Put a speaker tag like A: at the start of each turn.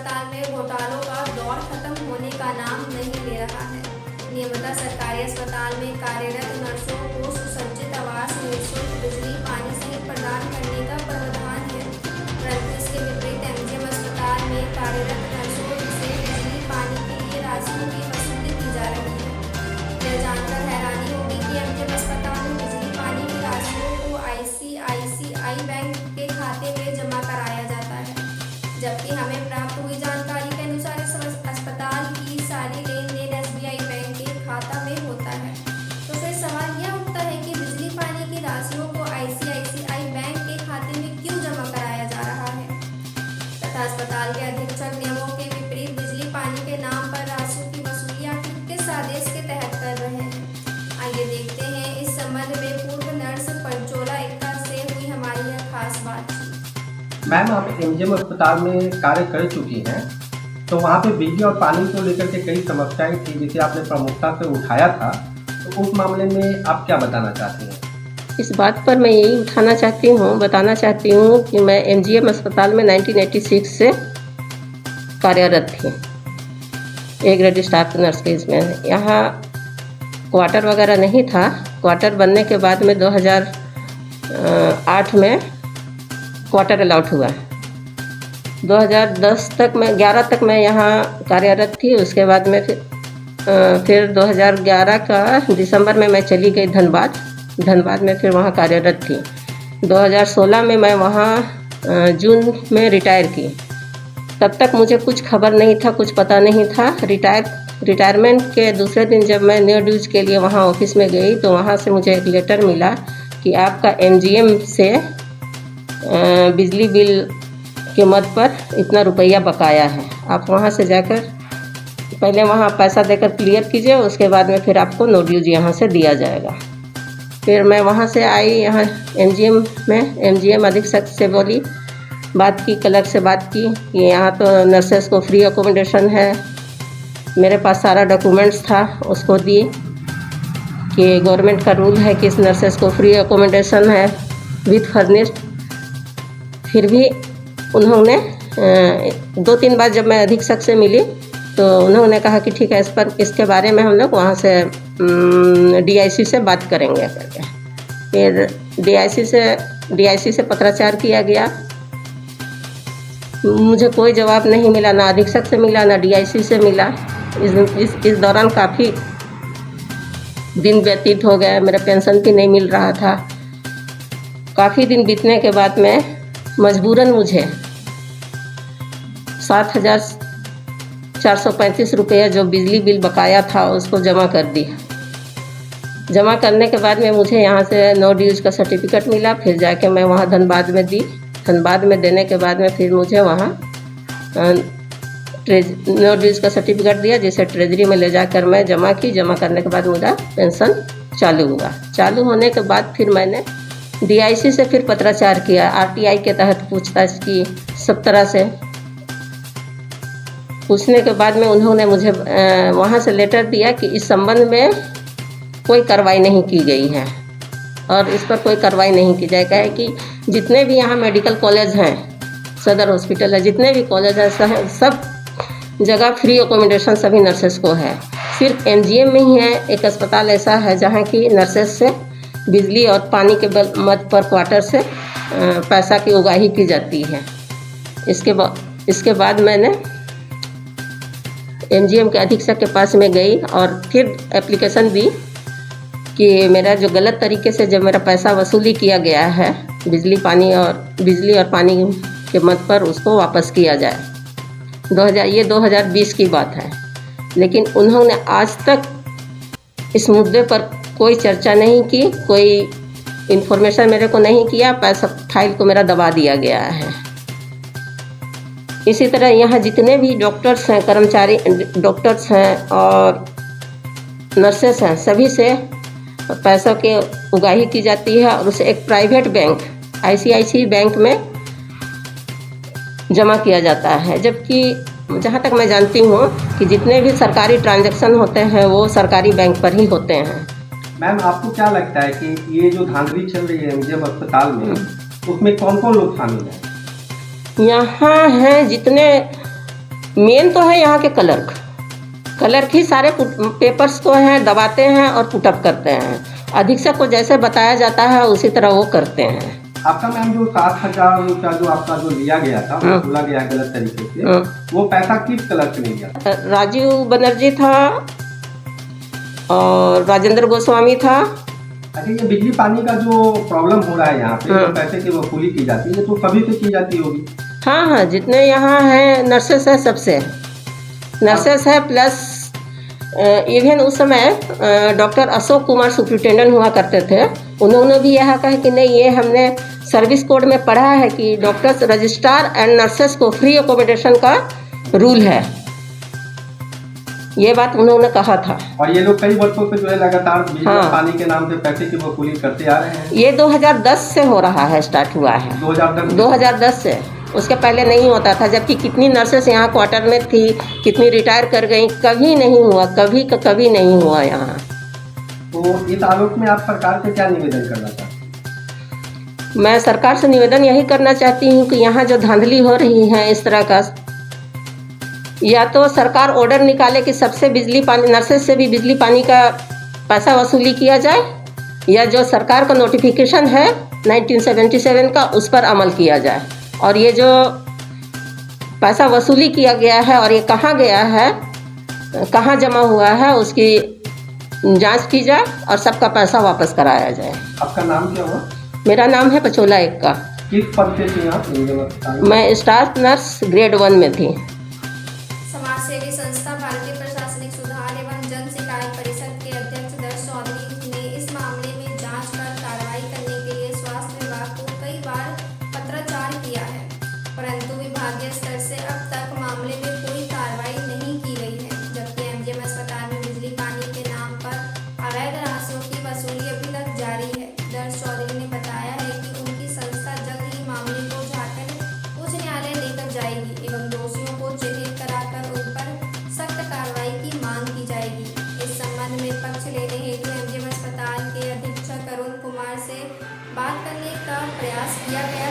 A: अस्पताल में घोटालों का दौर खत्म होने का नाम नहीं ले रहा है। नियमित सरकारी अस्पताल में कार्यरत नर्सों को सुसज्जित आवास, निःशुल्क बिजली पानी सहित प्रदान करने का प्रावधान है, परंतु इसके विपरीत एमजीएम अस्पताल में कार्यरत नर्सों से बिजली पानी के लिए राशियों की वसूली की जा रही है। यह जानकर हैरानी होगी कि एमजीएम अस्पताल में बिजली पानी की राशियों को आईसीआईसीआई बैंक के खाते में जमा कराया जाता है, जबकि हमें प्राप्त हुई जानकारी के अनुसार इस अस्पताल की सारी लेन देन एसबीआई बैंक के खाता में होता है। तो फिर सवाल यह उठता है कि बिजली पानी की राशियों को आईसीआईसीआई बैंक के खाते में क्यों जमा कराया जा रहा है तथा अस्पताल के अधीक्षक नियमों के विपरीत बिजली पानी के नाम पर राशियों की वसूली आखिर किस आदेश के तहत कर रहे हैं। आइए देखते हैं इस संबंध में पूर्व नर्स पंचोला एकता से हुई हमारी यह खास बातचीत।
B: मैम, आप एमजीएम अस्पताल में कार्य कर चुकी हैं, तो वहाँ पे बिजली और पानी को लेकर के कई समस्याएं थी जिसे आपने प्रमुखता से उठाया था, तो उस मामले में आप क्या बताना चाहती हैं?
C: इस बात पर मैं यही बताना चाहती हूँ कि मैं एमजीएम अस्पताल में 1986 से कार्यरत थी, ए ग्रेड स्टाफ नर्स के इसमें। यहाँ क्वार्टर वगैरह नहीं था। क्वार्टर बनने के बाद में 2008 में क्वार्टर अलॉट हुआ। 2010 तक मैं 11 तक मैं यहाँ कार्यरत थी। उसके बाद में फिर 2011 का दिसंबर में मैं चली गई धनबाद में फिर वहाँ कार्यरत थी। 2016 में मैं वहाँ जून में रिटायर की। तब तक मुझे कुछ खबर नहीं था, कुछ पता नहीं था। रिटायरमेंट के दूसरे दिन जब मैं न्यू ड्यूज के लिए वहाँ ऑफिस में गई तो वहाँ से मुझे एक लेटर मिला कि आपका एमजीएम से बिजली बिल के मद पर इतना रुपया बकाया है। आप वहाँ से जाकर पहले वहाँ पैसा देकर क्लियर कीजिए, उसके बाद में फिर आपको नो ड्यूज यहाँ से दिया जाएगा। फिर मैं वहाँ से आई यहाँ एमजीएम अधीक्षक से बोली, बात की, क्लर्क से बात की कि यहाँ तो नर्सेस को फ्री अकोमोडेशन है। मेरे पास सारा डॉक्यूमेंट्स था, उसको दिए कि गवर्नमेंट का रूल है कि इस नर्सेस को फ्री अकोमोडेशन है विथ फर्निश्ड। फिर भी उन्होंने 2-3 बार जब मैं अधीक्षक से मिली तो उन्होंने कहा कि ठीक है, इसके बारे में हम लोग वहाँ से डीआईसी से बात करेंगे करके। फिर डीआईसी से पत्राचार किया गया। मुझे कोई जवाब नहीं मिला, ना अधीक्षक से मिला, ना डीआईसी से मिला। इस दौरान काफ़ी दिन व्यतीत हो गए, मेरा पेंशन भी नहीं मिल रहा था। काफ़ी दिन बीतने के बाद में मजबूरन मुझे 7,435 रुपया जो बिजली बिल बकाया था उसको जमा कर दिया। जमा करने के बाद में मुझे यहाँ से नो ड्यूज का सर्टिफिकेट मिला। फिर जाके मैं वहाँ धनबाद में दी। धनबाद में देने के बाद में फिर मुझे वहाँ नो ड्यूज का सर्टिफिकेट दिया, जिसे ट्रेजरी में ले जाकर मैं जमा की। जमा करने के बाद मेरा पेंशन चालू हुआ। चालू होने के बाद फिर मैंने डीआईसी से फिर पत्राचार किया, आरटीआई के तहत पूछताछ की। सब तरह से पूछने के बाद में उन्होंने मुझे वहाँ से लेटर दिया कि इस संबंध में कोई कार्रवाई नहीं की गई है और इस पर कोई कार्रवाई नहीं की जाएगा। है कि जितने भी यहाँ मेडिकल कॉलेज हैं, सदर हॉस्पिटल है, जितने भी कॉलेज हैं, सब जगह फ्री अकोमोडेशन सभी नर्सेस को है। सिर्फ एमजीएम में ही है एक अस्पताल ऐसा है जहाँ की नर्सेस से बिजली और पानी के मद पर क्वार्टर से पैसा की उगाही की जाती है। इसके बाद मैंने एमजीएम के अधीक्षक के पास में गई और फिर एप्लीकेशन दी कि मेरा जो गलत तरीके से जब मेरा पैसा वसूली किया गया है बिजली और पानी के मद पर, उसको वापस किया जाए। ये 2020 की बात है, लेकिन उन्होंने आज तक इस मुद्दे पर कोई चर्चा नहीं की, कोई इन्फॉर्मेशन मेरे को नहीं किया। पैसा फाइल को मेरा दबा दिया गया है। इसी तरह यहाँ जितने भी डॉक्टर्स हैं, कर्मचारी डॉक्टर्स हैं और नर्सेस हैं, सभी से पैसों की उगाही की जाती है और उसे एक प्राइवेट बैंक आईसीआईसी बैंक में जमा किया जाता है। जबकि जहाँ तक मैं जानती हूँ कि जितने भी सरकारी ट्रांजैक्शन होते हैं वो सरकारी बैंक पर ही होते हैं।
B: मैम, आपको क्या लगता है कि ये जो धांधली चल रही है एमजीएम अस्पताल में, उसमें कौन कौन लोग शामिल हैं?
C: यहाँ हैं जितने मेन तो है यहाँ के क्लर्क ही सारे पेपर्स को हैं दबाते हैं और पुटअप करते हैं। अधीक्षक को जैसे बताया जाता है उसी तरह वो करते हैं।
B: आपका मैम जो 7,000 रुपया जो आपका जो लिया गया था, बोला गया है गलत तरीके से, वो पैसा किस क्लर्क ने लिया?
C: राजीव बनर्जी था और राजेंद्र गोस्वामी था।
B: अच्छा, ये बिजली पानी का जो प्रॉब्लम हो रहा है यहाँ पे, जो पैसे की वसूली की जाती है, तो सभी से की जाती होगी?
C: हाँ, जितने यहाँ हैं नर्सेस है, सबसे नर्सेस है, प्लस इवन उस समय डॉक्टर अशोक कुमार सुपरिटेंडेंट हुआ करते थे। उन्होंने भी यह कहा कि नहीं, ये हमने सर्विस कोड में पढ़ा है कि डॉक्टर्स रजिस्ट्रार एंड नर्सेस को फ्री अकोमोडेशन का रूल है, ये बात उन्होंने कहा था।
B: और ये लोग कई वर्षों से जो है लगातार बिजली और पानी के नाम से पैसे की वसूली करते आ रहे हैं।
C: ये 2010 से हो रहा है, स्टार्ट हुआ है 2010 से। उसके पहले नहीं होता था, जबकि कितनी नर्सेस यहाँ क्वार्टर में थी, कितनी रिटायर कर गई, कभी नहीं हुआ, कभी नहीं हुआ यहाँ।
B: तो इस आलोक में आप सरकार से क्या निवेदन करना चाहते हैं?
C: मैं सरकार से निवेदन यही करना चाहती हूँ कि यहाँ जो धांधली हो रही है इस तरह का, या तो सरकार ऑर्डर निकाले कि सबसे बिजली पानी, नर्सेस से भी बिजली पानी का पैसा वसूली किया जाए, या जो सरकार का नोटिफिकेशन है 1977 का, उस पर अमल किया जाए। और ये जो पैसा वसूली किया गया है और ये कहाँ गया है, कहाँ जमा हुआ है, उसकी जांच की जाए और सबका पैसा वापस कराया जाए।
B: आपका नाम क्या हुआ?
C: मेरा नाम है पचोला एक्का।
B: किस पद पे थी आप?
C: मैं स्टाफ नर्स ग्रेड 1 में थी।
A: समाजसेवी संस्था भारतीय प्रशासनिक सुधार एवं जन शिकायत परिषद के अध्यक्ष दर्श चौधरी ने इस मामले में जांच कर कार्रवाई करने के लिए स्वास्थ्य विभाग को कई बार पत्राचार किया है, परंतु विभागीय स्तर से अब तक मामले में कोई कार्रवाई नहीं की गई है। जबकि एमजीएम अस्पताल में बिजली पानी के नाम पर अवैध राशियों की वसूली अभी तक जारी है। दर्श चौधरी ने बताया है कि उनकी संस्था जल्द ही मामले को झारखंड उच्च न्यायालय लेकर जाएगी एवं दोषियों को चिन्हित कराकर उन पर सख्त कार्रवाई की मांग की जाएगी। इस संबंध में पक्ष लेने हेतु एमजीएम अस्पताल के अधीक्षक अरुण कुमार से बात करने का प्रयास किया गया